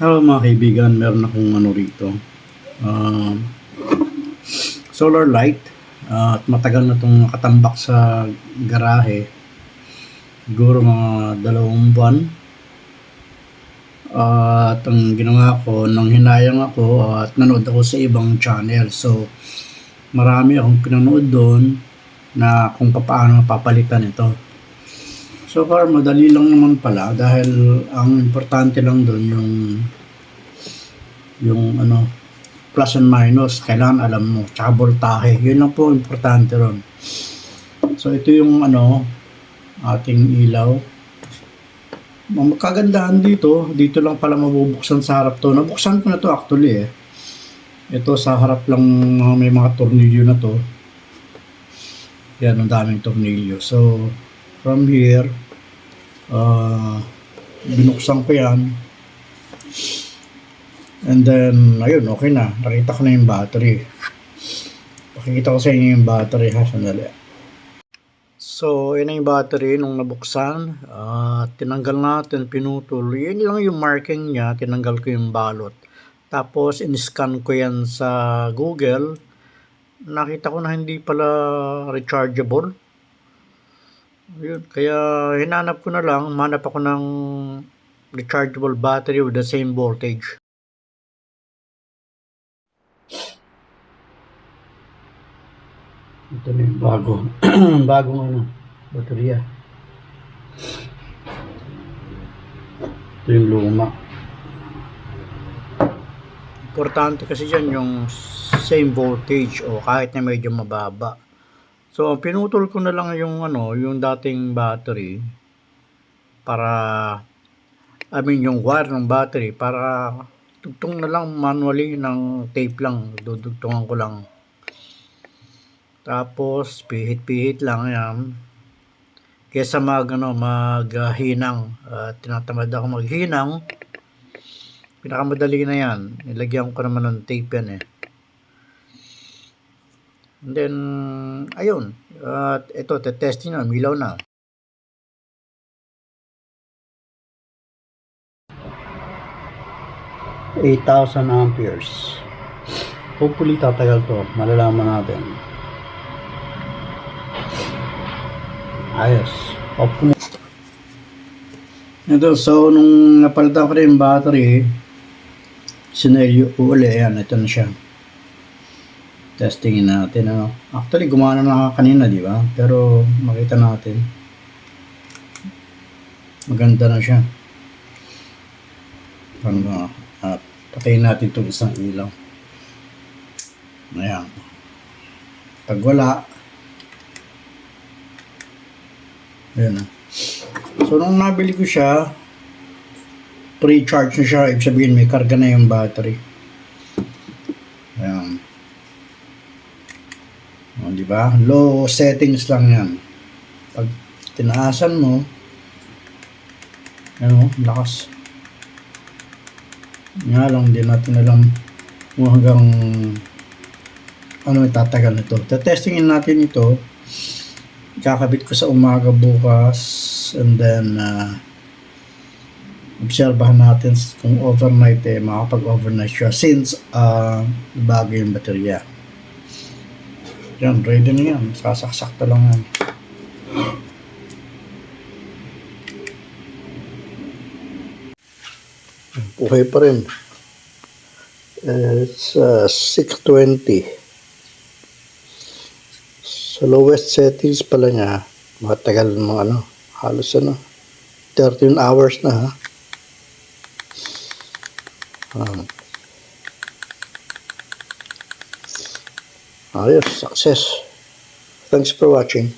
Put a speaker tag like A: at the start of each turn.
A: Hello mga kaibigan, meron akong ano rito. Um, Solar light. At matagal na itong nakatambak sa garahe. Siguro mga 2 buwan. At ang ginawa ko, nang hinayang ako at nanood ako sa ibang channel. So, marami akong pinanood doon na kung paano papalitan ito. So far, madali lang naman pala dahil ang importante lang doon yung ano, plus and minus, kailangan alam mo, tsaka voltahe, yun lang po importante ron. So ito yung ano, ating ilaw. Ang kagandahan dito lang pala mabubuksan sa harap to. Nabuksan ko na to actually Ito sa harap lang may mga tornilyo na to. Yan, ang daming tornilyo. So from here, binuksan ko yan. And then, ayun, okay na. Nakita ko na yung battery. Pakikita ko sa inyo yung battery ha, sandali. So, yun na yung battery nung nabuksan. Tinanggal natin, pinutol. Yun lang yung marking niya, tinanggal ko yung balot. Tapos, in-scan ko yan sa Google. Nakita ko na hindi pala rechargeable. Yun, kaya hinanap ko na lang, manap ako ng rechargeable battery with the same voltage. Ito na yung bagong ano, baterya. Ito yung luma. Importante kasi dyan yung same voltage o kahit na medyo mababa. So, pinutol ko na lang yung ano, yung dating battery para yung wire ng battery para tugtong na lang manually ng tape lang, dudugtungan ko lang. Tapos pihit-pihit lang yan. Kesa maghinang, tinatamad ako maghinang. Pinakamadali na yan. Nilagyan ko naman ng tape yan And then, ayun. Ito, testing na, milaw na. $8,000 amperes. Hopefully tatagal to. Malalaman natin. Ayos. Off mo. Ito, so nung napalitan ko na yung battery, sinelyo ko uli. Ayan, ito na siya. Testingin natin. Actually, gumana na kanina, di ba? Pero makita natin. Maganda na siya. Paano ba? Patayin natin itong isang ilaw. Ayan. Pag wala, ayan na. So, nung nabili ko siya, pre-charge na siya. Ibig sabihin, may karga na yung battery. Ayan. O, diba? Low settings lang yan. Pag tinaasan mo, ayan lakas. Nga lang, hindi natin alam kung hanggang ano itatagal nito. Testingin natin ito. Kakabit ko sa umaga bukas and then obserbahan natin kung overnight makapag-overnight siya since bago yung baterya. Yan, ready na yan. Sasaksak lang yan. Buhay pa rin. It's 6:20. Sa lowest settings pala niya, matagal mga halos 13 hours na Ayos, success. Thanks for watching.